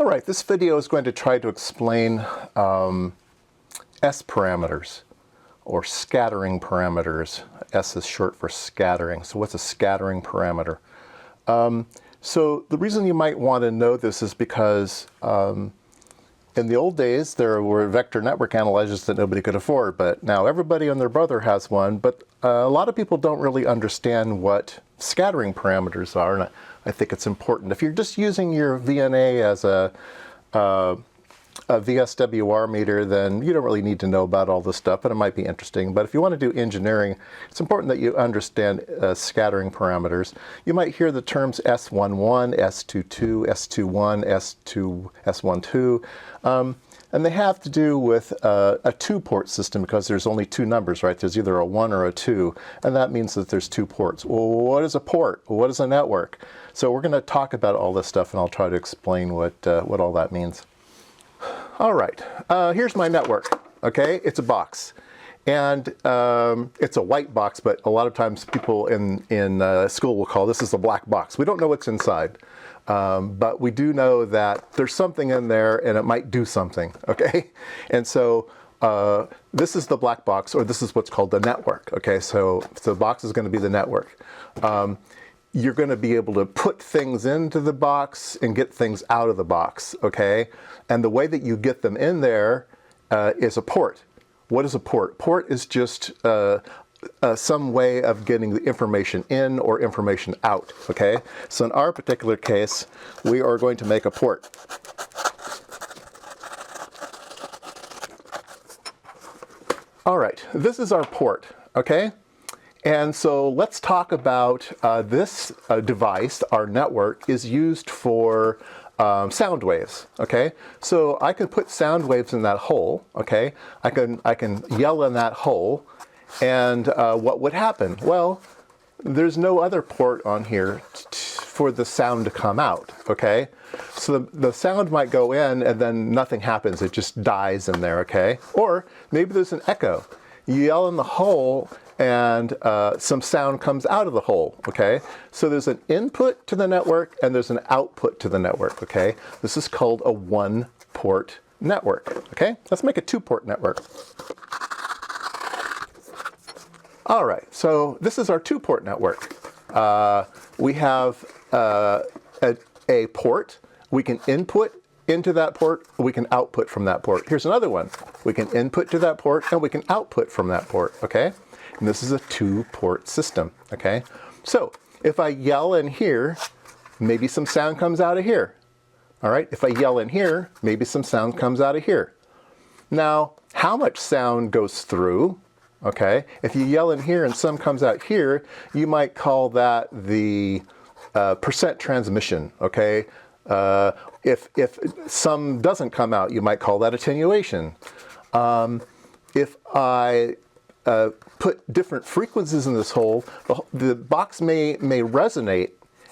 All right, this video is going to try to explain S parameters, or scattering parameters. S is short for scattering. So what's a scattering parameter? So the reason you might want to know this is because in the old days there were vector network analyzers that nobody could afford, but now everybody and their brother has one, but a lot of people don't really understand what scattering parameters are, and I think it's important. If you're just using your VNA as a VSWR meter, then you don't really need to know about all this stuff, but it might be interesting. But if you want to do engineering, it's important that you understand scattering parameters. You might hear the terms S11, S22, S21, S12, and they have to do with a two-port system because there's only two numbers, right? There's either a 1 or a 2, and that means that there's two ports. Well, what is a port? What is a network? So we're going to talk about all this stuff, and I'll try to explain what all that means. All right, here's my network, okay? It's a box, and it's a white box, but a lot of times people in school will call this is a black box. We don't know what's inside, but we do know that there's something in there and it might do something, okay? And so this is the black box, or this is what's called the network, okay? So the box is going to be the network. You're going to be able to put things into the box and get things out of the box, okay? And the way that you get them in there is a port. What is a port? Port is just some way of getting the information in or information out, okay? So in our particular case, we are going to make a port. All right, this is our port, okay? And so let's talk about this device. Our network is used for sound waves, okay? So I can put sound waves in that hole, okay? I can yell in that hole, and what would happen? Well, there's no other port on here for the sound to come out, okay? So the sound might go in and then nothing happens, it just dies in there, okay? Or maybe there's an echo. You yell in the hole and some sound comes out of the hole, okay? So there's an input to the network and there's an output to the network, okay? This is called a one-port network, okay? Let's make a two-port network. All right, so this is our two-port network. We have a port. We can input into that port, we can output from that port. Here's another one. We can input to that port and we can output from that port, okay? And this is a two-port system, okay? So if I yell in here, maybe some sound comes out of here. All right, if I yell in here, maybe some sound comes out of here. Now, how much sound goes through? Okay, if you yell in here and some comes out here, you might call that the percent transmission, okay? If some doesn't come out, you might call that attenuation. If I put different frequencies in this hole, the box may resonate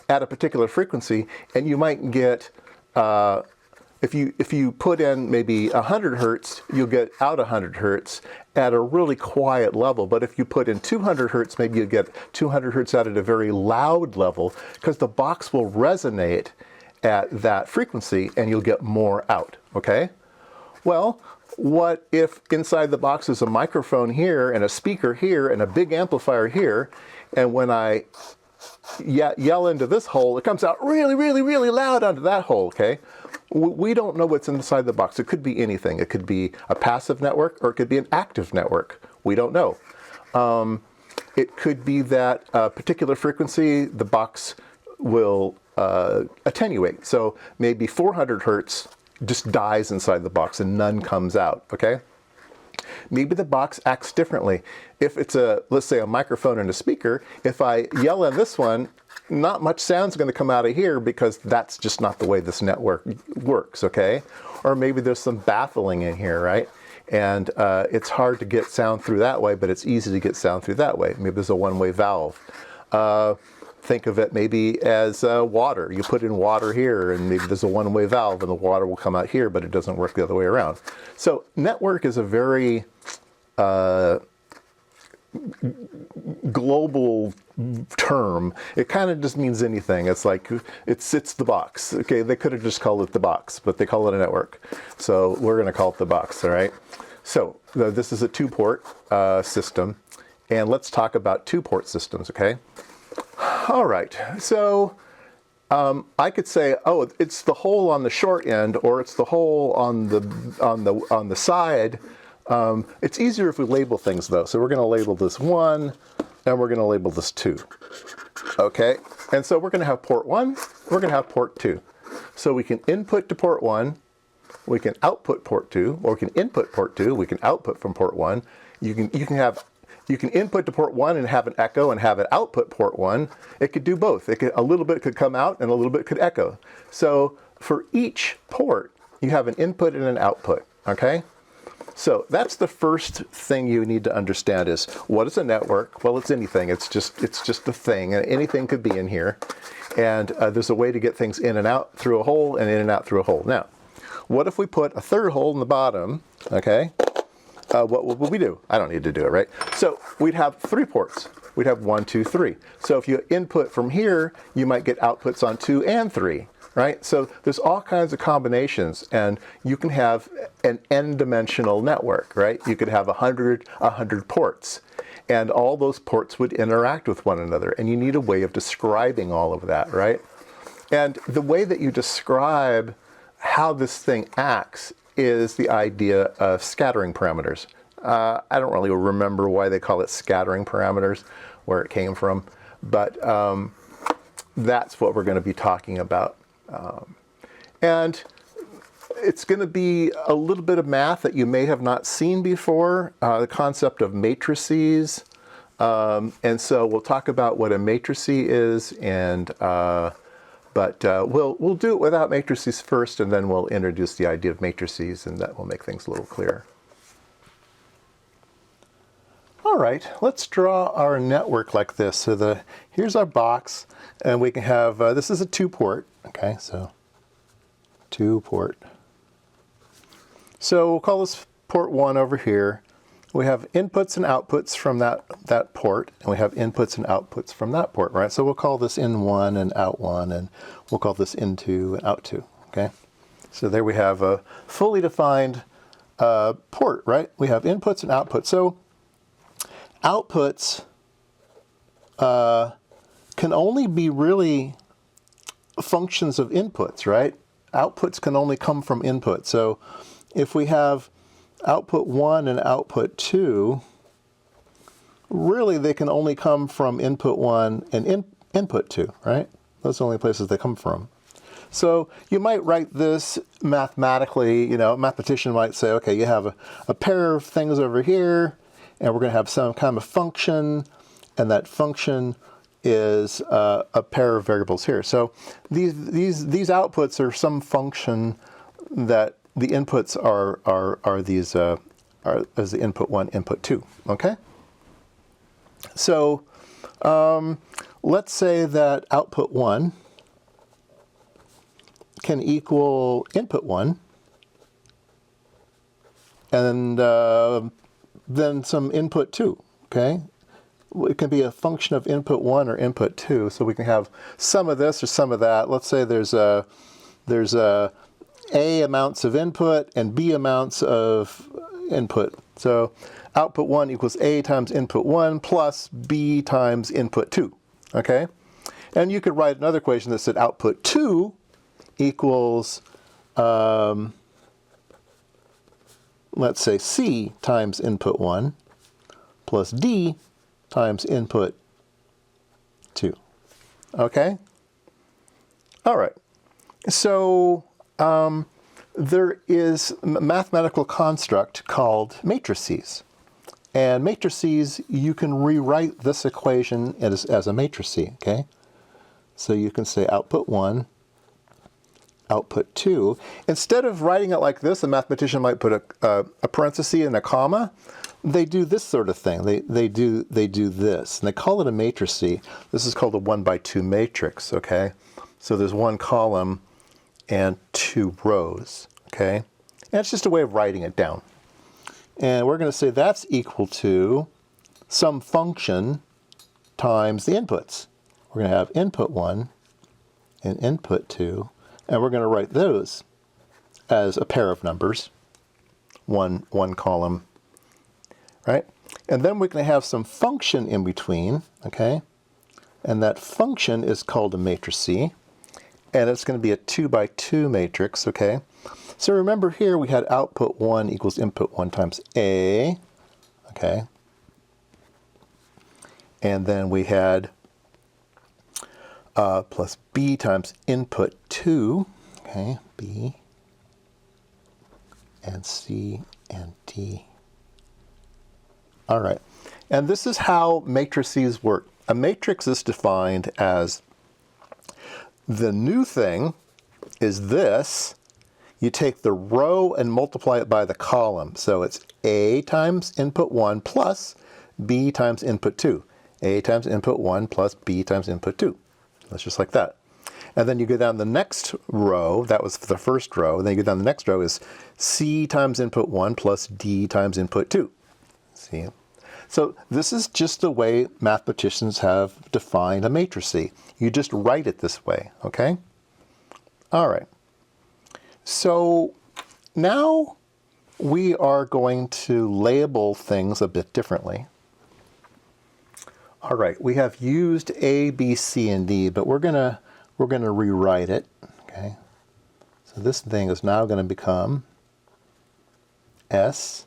at a particular frequency, and you might get, if you put in maybe 100 hertz, you'll get out 100 hertz at a really quiet level. But if you put in 200 hertz, maybe you get 200 hertz out at a very loud level, because the box will resonate at that frequency and you'll get more out, okay? Well, what if inside the box is a microphone here and a speaker here and a big amplifier here, and when I yell into this hole, it comes out really, really, really loud onto that hole, okay? We don't know what's inside the box. It could be anything. It could be a passive network or it could be an active network. We don't know. It could be that a particular frequency, the box will attenuate. So maybe 400 hertz just dies inside the box and none comes out, okay? Maybe the box acts differently. If it's let's say a microphone and a speaker, if I yell in this one, not much sound's going to come out of here because that's just not the way this network works, okay? Or maybe there's some baffling in here, right? And it's hard to get sound through that way, but it's easy to get sound through that way. Maybe there's a one-way valve. Think of it maybe as water. You put in water here and maybe there's a one-way valve and the water will come out here, but it doesn't work the other way around. So network is a very global term. It kind of just means anything. It's like, it's the box. Okay, they could have just called it the box, but they call it a network. So we're going to call it the box, all right? So this is a two-port system, and let's talk about two-port systems, okay? All right, so I could say, oh, it's the hole on the short end, or it's the hole on the side. It's easier if we label things though. So we're going to label this 1, and we're going to label this 2. Okay, and so we're going to have port 1, we're going to have port 2. So we can input to port 1, we can output port 2, or we can input port 2, we can output from port 1. You can input to port 1 and have an echo and have it output port 1. It could do both. A little bit could come out and a little bit could echo. So for each port, you have an input and an output, okay? So that's the first thing you need to understand is, what is a network? Well, it's anything. It's just a thing. Anything could be in here. And there's a way to get things in and out through a hole and in and out through a hole. Now, what if we put a third hole in the bottom, okay? What would we do? I don't need to do it, right? So we'd have 3 ports. We'd have 1, 2, 3. So if you input from here, you might get outputs on 2 and 3, right? So there's all kinds of combinations, and you can have an n-dimensional network, right? You could have 100 ports, and all those ports would interact with one another, and you need a way of describing all of that, right? And the way that you describe how this thing acts is the idea of scattering parameters. I don't really remember why they call it scattering parameters, where it came from, but that's what we're going to be talking about. And it's going to be a little bit of math that you may have not seen before, the concept of matrices. And so we'll talk about what a matrice is, and but we'll do it without matrices first, and then we'll introduce the idea of matrices, and that will make things a little clearer. All right, let's draw our network like this. So here's our box, and we can have, this is a 2-port, okay, so 2-port. So we'll call this port 1 over here. We have inputs and outputs from that port, and we have inputs and outputs from that port, right? So we'll call this in 1 and out 1, and we'll call this in 2 and out 2, okay? So there we have a fully defined port, right? We have inputs and outputs. So outputs can only be really functions of inputs, right? Outputs can only come from input. So if we have output 1 and output 2, really they can only come from input 1 and input 2, right? Those are the only places they come from. So you might write this mathematically, you know, a mathematician might say, okay, you have a pair of things over here, and we're going to have some kind of function, and that function is a pair of variables here. So these outputs are some function that the inputs are these as the input 1, input 2. Okay. So let's say that output 1 can equal input 1, and then some input 2. Okay. It can be a function of input 1 or input 2. So we can have some of this or some of that. Let's say there's A amounts of input and B amounts of input. So output 1 equals A times input 1 plus B times input 2. Okay? And you could write another equation that said output 2 equals, let's say C times input 1 plus D times input 2. Okay? All right. So there is a mathematical construct called matrices. And matrices, you can rewrite this equation as a matrice, okay? So you can say output 1, output 2. Instead of writing it like this, a mathematician might put a parenthesis and a comma. They do this sort of thing. They do this, and they call it a matrice. This is called a 1-by-2 matrix, okay? So there's one column and 2 rows, okay? And it's just a way of writing it down. And we're going to say that's equal to some function times the inputs. We're going to have input 1 and input 2, and we're going to write those as a pair of numbers, one column, right? And then we're going to have some function in between, okay? And that function is called a matrix, and it's going to be a 2 by 2 matrix, okay? So remember here we had output 1 equals input 1 times A, okay? And then we had plus B times input 2, okay? B and C and D. All right, and this is how matrices work. A matrix is defined as the new thing is this. You take the row and multiply it by the column. So it's A times input 1 plus B times input 2. A times input 1 plus B times input 2. That's just like that. And then you go down the next row, that was the first row, and then you go down the next row is C times input 1 plus D times input 2. See? So this is just the way mathematicians have defined a matrix. You just write it this way, okay? All right. So now we are going to label things a bit differently. All right, we have used A, B, C, and D, but we're gonna rewrite it. Okay. So this thing is now going to become S11,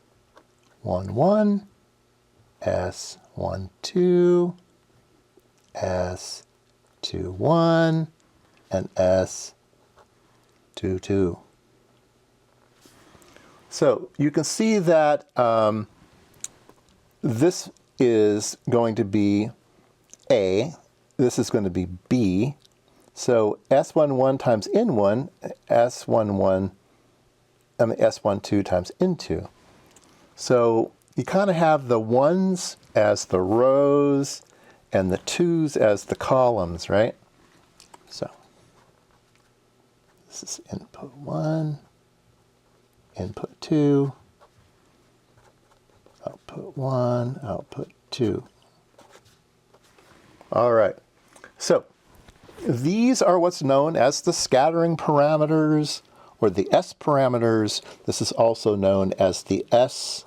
S12, S21, and S22. So you can see that this is going to be A, this is going to be B. So S11 times N1, S12 times N2. So you kind of have the ones as the rows and the twos as the columns, right? So this is input 1, input 2, output 1, output 2. All right. So these are what's known as the scattering parameters, or the S parameters. This is also known as the S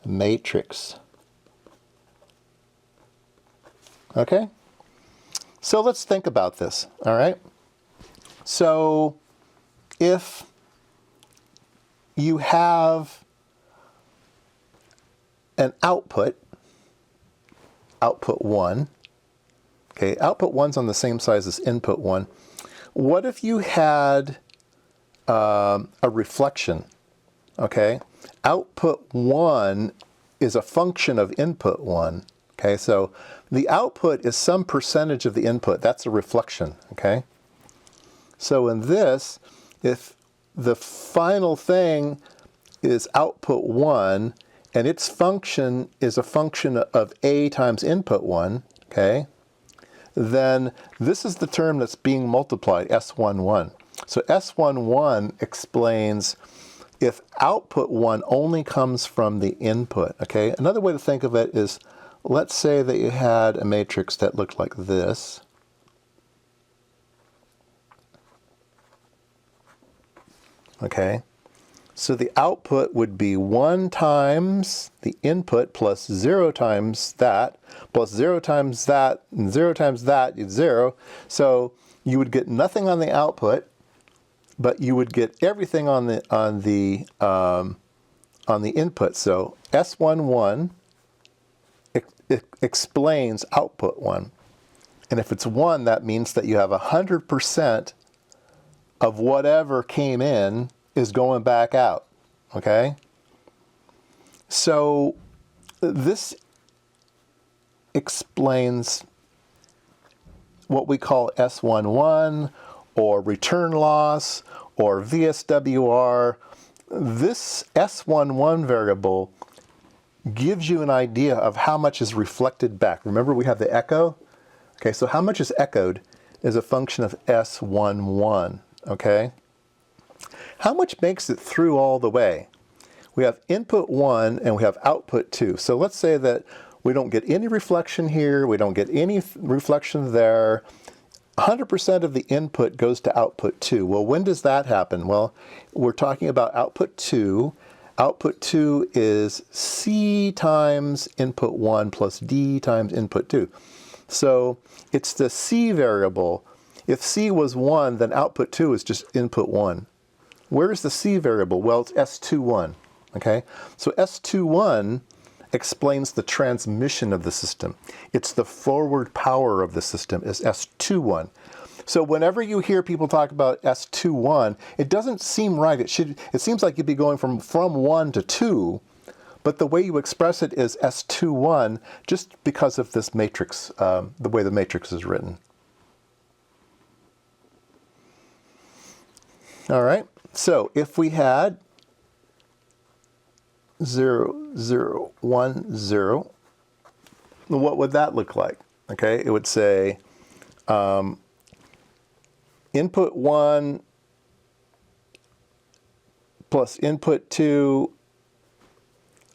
matrix. Okay? So let's think about this, all right? So if you have an output 1, okay, output 1's on the same size as input 1. What if you had a reflection, okay? Output 1 is a function of input 1, okay? So the output is some percentage of the input. That's a reflection, okay? So in this, if the final thing is output 1, and its function is a function of A times input 1, okay? Then this is the term that's being multiplied, S11. So S11 explains if output 1 only comes from the input, okay? Another way to think of it is, let's say that you had a matrix that looked like this. Okay? So the output would be 1 times the input plus 0 times that, plus 0 times that, and 0 times that is 0. So you would get nothing on the output, but you would get everything on the input. So S11 it explains output 1. And if it's 1, that means that you have 100% of whatever came in is going back out, okay? So this explains what we call S11 or return loss or VSWR. This S11 variable gives you an idea of how much is reflected back. Remember we have the echo? Okay, so how much is echoed is a function of S11, okay? How much makes it through all the way? We have input 1 and we have output 2. So let's say that We don't get any reflection here. We don't get any reflection there. 100% of the input goes to output 2. Well, when does that happen? Well, we're talking about output 2. Output 2 is C times input 1 plus D times input 2. So it's the C variable. If C was 1, then output 2 is just input 1. Where's the C variable? Well, it's S21. Okay? So S21 explains the transmission of the system. It's the forward power of the system is S21. So whenever you hear people talk about S21, it doesn't seem right. It seems like you'd be going from 1 to 2, but the way you express it is S21 just because of this matrix, the way the matrix is written. All right, so if we had 0, 0, 1, 0, what would that look like? Okay, it would say input 1 plus input 2,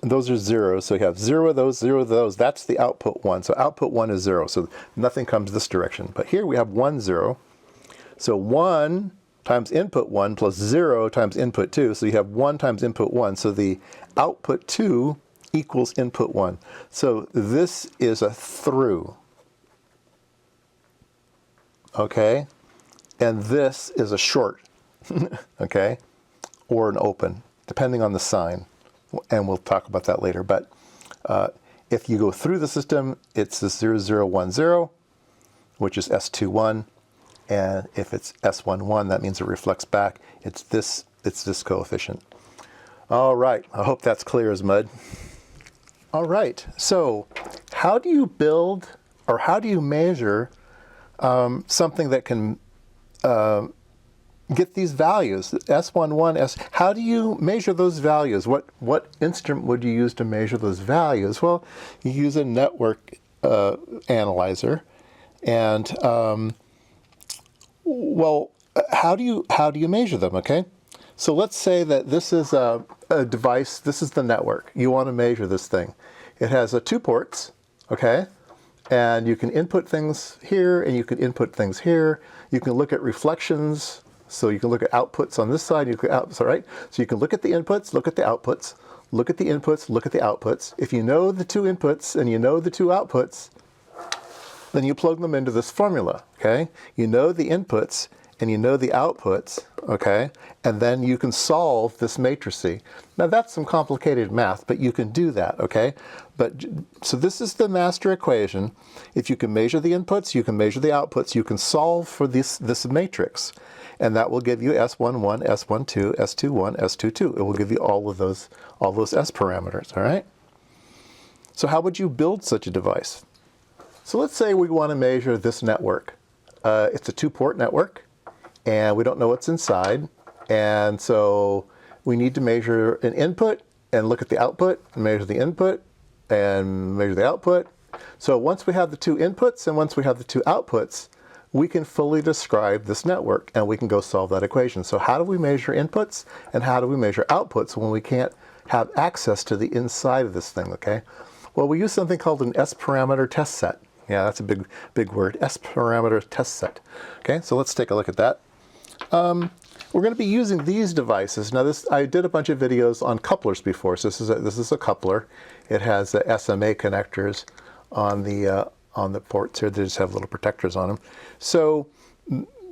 those are zeros, so you have 0 of those, 0 of those, that's the output 1. So output 1 is 0, so nothing comes this direction. But here we have 1, 0, so 1 times input 1 plus 0 times input 2, so you have 1 times input 1, so the output 2 equals input 1. So this is a through, okay? And this is a short, okay? Or an open, depending on the sign, and we'll talk about that later. But if you go through the system, it's the 0, 0, 1, 0, which is S21. And if it's S11, that means it reflects back. It's this coefficient. All right, I hope that's clear as mud. All right, so how do you build or how do you measure something that can get these values, S11, how do you measure those values? What instrument would you use to measure those values? Well, you use a network analyzer, and well, how do you measure them? Okay, so let's say that this is a device. This is the network. You want to measure this thing. It has 2 ports. Okay. And you can input things here, and you can input things here. You can look at reflections, so you can look at outputs on this side. You can right? So you can look at the inputs, look at the outputs, look at the inputs, look at the outputs. If you know the 2 inputs and you know the 2 outputs, then you plug them into this formula. Okay? You know the inputs and you know the outputs. Okay? And then you can solve this matrice. Now that's some complicated math, but you can do that. Okay? But so this is the master equation. If you can measure the inputs, you can measure the outputs, you can solve for this matrix. And that will give you S11, S12, S21, S22. It will give you all those S parameters, all right? So how would you build such a device? So let's say we want to measure this network. It's a 2-port network, and we don't know what's inside. And so we need to measure an input and look at the output, and measure the input, and measure the output. So once we have the 2 inputs and once we have the 2 outputs, we can fully describe this network and we can go solve that equation. So how do we measure inputs and how do we measure outputs when we can't have access to the inside of this thing, okay? Well, we use something called an S-parameter test set. Yeah, that's a big word, S-parameter test set. Okay, so let's take a look at that. We're going to be using these devices. Now I did a bunch of videos on couplers before, so this is a coupler. It has SMA connectors on the ports here. They just have little protectors on them. So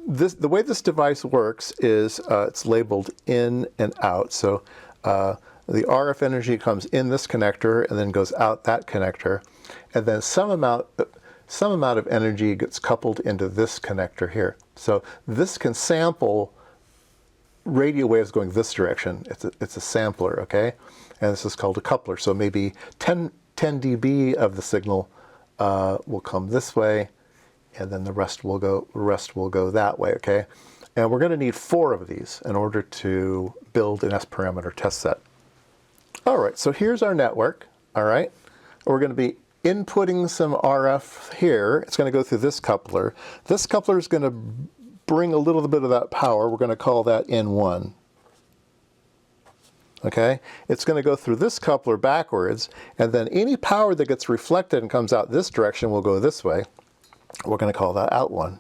the way this device works is it's labeled in and out. So the RF energy comes in this connector and then goes out that connector, and then some amount of energy gets coupled into this connector here. So this can sample radio waves going this direction. It's a sampler, okay? And this is called a coupler. So maybe 10 dB of the signal will come this way, and then the rest will go that way, okay? And we're going to need 4 of these in order to build an S-parameter test set. All right, so here's our network, all right? We're going to be inputting some RF here. It's going to go through this coupler. This coupler is going to bring a little bit of that power. We're going to call that N1. okay? It's going to go through this coupler backwards, and then any power that gets reflected and comes out this direction will go this way. We're going to call that out 1.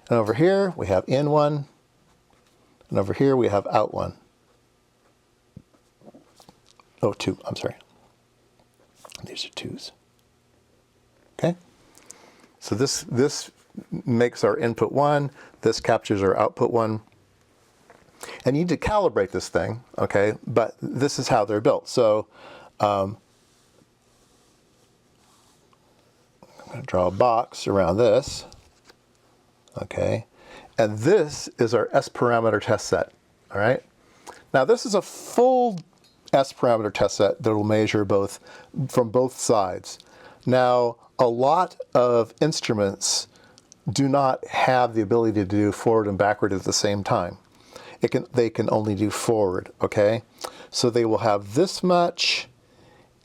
And over here, we have in 1, and over here, we have out 1. Oh, 2, I'm sorry. These are 2s. Okay? So this makes our input 1, this captures our output 1. And you need to calibrate this thing, okay? But this is how they're built. So I'm going to draw a box around this, okay? And this is our S parameter test set, all right? Now this is a full S parameter test set that will measure both from both sides. Now, a lot of instruments do not have the ability to do forward and backward at the same time. They can only do forward, okay? So they will have this much,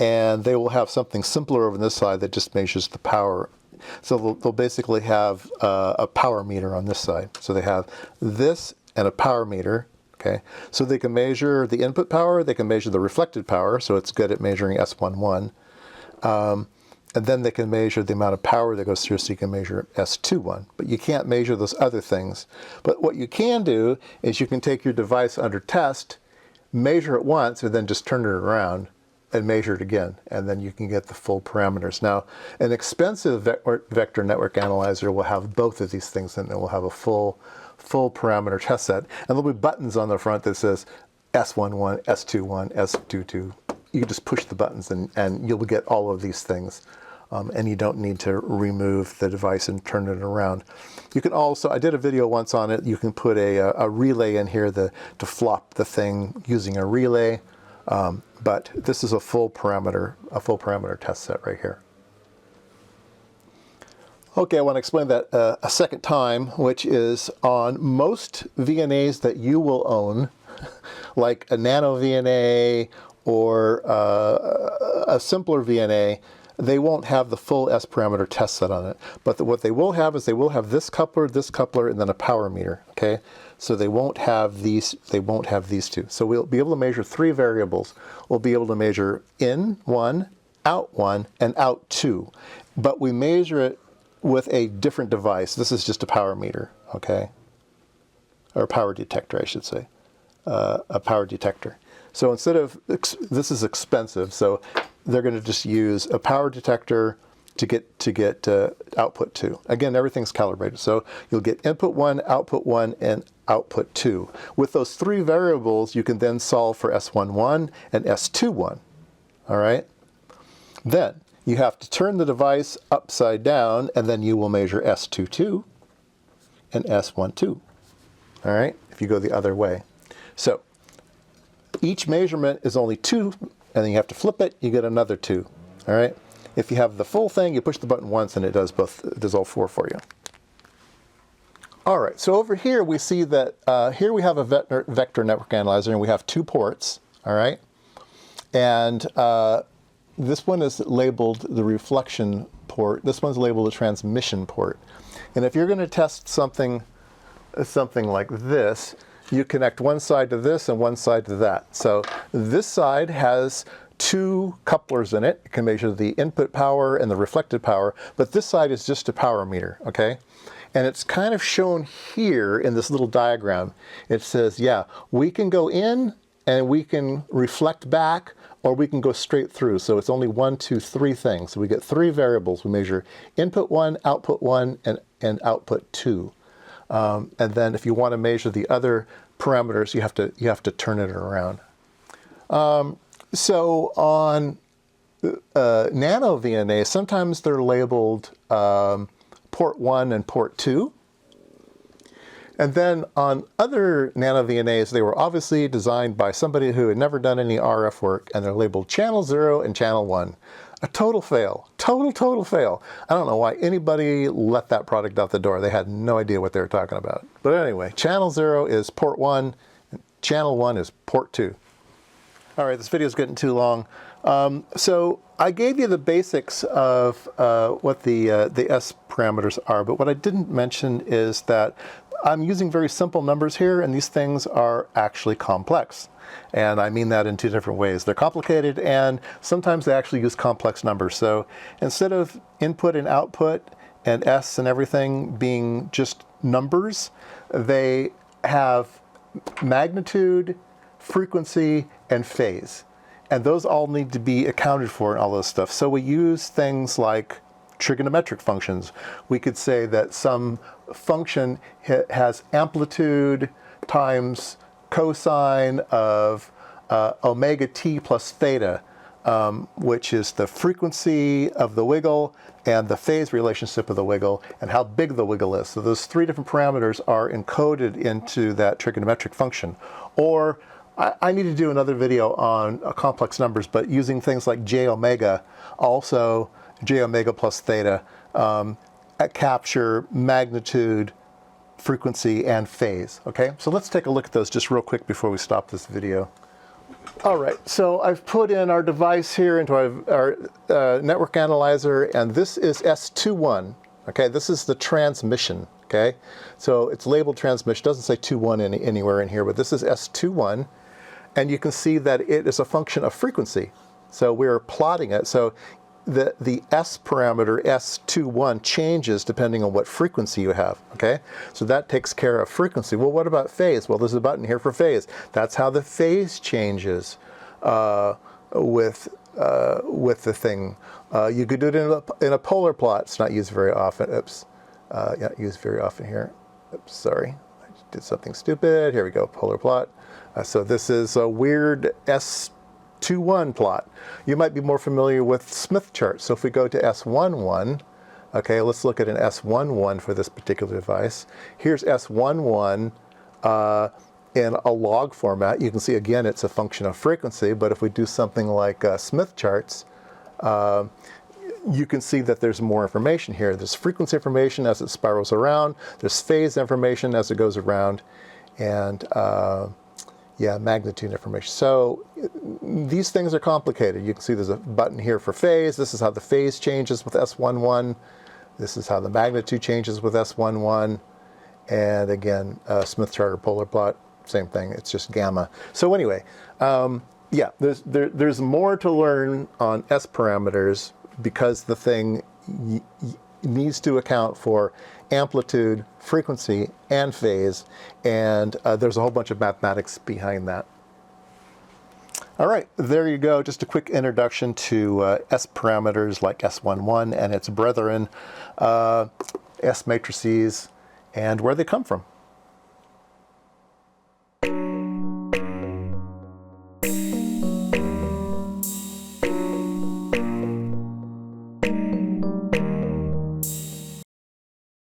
and they will have something simpler over this side that just measures the power. So they'll basically have a power meter on this side. So they have this and a power meter, okay? So they can measure the input power, they can measure the reflected power, so it's good at measuring S11. And then they can measure the amount of power that goes through, so you can measure S21. But you can't measure those other things. But what you can do is you can take your device under test, measure it once, and then just turn it around and measure it again. And then you can get the full parameters. Now, an expensive vector network analyzer will have both of these things, and it will have a full parameter test set. And there'll be buttons on the front that says S11, S21, S22. You can just push the buttons, and you'll get all of these things. And you don't need to remove the device and turn it around. You can also, I did a video once on it, you can put a relay in here to flop the thing using a relay. But this is a full parameter test set right here. Okay, I want to explain that a second time, which is on most VNAs that you will own, like a nano VNA or a simpler VNA, they won't have the full S parameter test set on it. But what they will have is they will have this coupler, and then a power meter, okay? So they won't have these two. So we'll be able to measure 3 variables. We'll be able to measure in 1, out 1, and out 2. But we measure it with a different device. This is just a power meter, okay? Or a power detector, I should say. A power detector. So instead of, this is expensive, so they're going to just use a power detector to get output 2. Again, everything's calibrated. So you'll get input 1, output 1, and output 2. With those 3 variables, you can then solve for S11 and S21, all right? Then you have to turn the device upside down, and then you will measure S22 and S12, all right, if you go the other way. So each measurement is only 2, and then you have to flip it, you get another 2, all right? If you have the full thing, you push the button once and it does all 4 for you. All right, so over here we see that here we have a vector network analyzer, and we have 2 ports, all right? And this one is labeled the reflection port. This one's labeled the transmission port. And if you're going to test something like this, you connect one side to this and one side to that. So this side has 2 couplers in it. It can measure the input power and the reflected power, but this side is just a power meter, okay? And it's kind of shown here in this little diagram. It says, yeah, we can go in and we can reflect back, or we can go straight through. So it's only 1, 2, 3 things. So we get 3 variables. We measure input 1, output 1, and output 2. And then if you want to measure the other parameters, you have to turn it around. So on nano VNA, sometimes they're labeled port 1 and port 2. And then on other nano VNAs, they were obviously designed by somebody who had never done any RF work, and they're labeled channel 0 and channel 1. A total fail. Total fail. I don't know why anybody let that product out the door. They had no idea what they were talking about. But anyway, channel 0 is port 1, and channel 1 is port 2. All right, this video is getting too long. So I gave you the basics of what the S parameters are, but what I didn't mention is that I'm using very simple numbers here, and these things are actually complex. And I mean that in two different ways. They're complicated, and sometimes they actually use complex numbers. So instead of input and output and S and everything being just numbers, they have magnitude, frequency, and phase. And those all need to be accounted for in all this stuff. So we use things like trigonometric functions. We could say that some function has amplitude times cosine of omega t plus theta, which is the frequency of the wiggle and the phase relationship of the wiggle and how big the wiggle is. So those three different parameters are encoded into that trigonometric function. Or I need to do another video on complex numbers, but using things like j omega, also j omega plus theta, capture magnitude, frequency, and phase. Okay, so let's take a look at those just real quick before we stop this video. All right, so I've put in our device here into our network analyzer, and this is S21. Okay, this is the transmission. Okay, so it's labeled transmission. It doesn't say 21 anywhere in here, but this is S21, and you can see that it is a function of frequency. So we're plotting it. So the S parameter, S21, changes depending on what frequency you have, okay? So that takes care of frequency. Well, what about phase? Well, there's a button here for phase. That's how the phase changes with the thing. You could do it in a polar plot. It's not used very often. Oops. Yeah, used very often here. Oops, sorry. I just did something stupid. Here we go, polar plot. So this is a weird S21 plot. You might be more familiar with Smith charts. So if we go to S11, okay, let's look at an S11 for this particular device. Here's S11 in a log format. You can see, again, it's a function of frequency, but if we do something like Smith charts, you can see that there's more information here. There's frequency information as it spirals around, there's phase information as it goes around, and yeah, magnitude information. So these things are complicated. You can see there's a button here for phase. This is how the phase changes with S11. This is how the magnitude changes with S11. And again, Smith chart or polar plot, same thing. It's just gamma. So anyway, yeah, there's more to learn on S parameters because the thing needs to account for amplitude, frequency, and phase, and there's a whole bunch of mathematics behind that. All right, there you go. Just a quick introduction to S parameters like S11 and its brethren, S matrices, and where they come from.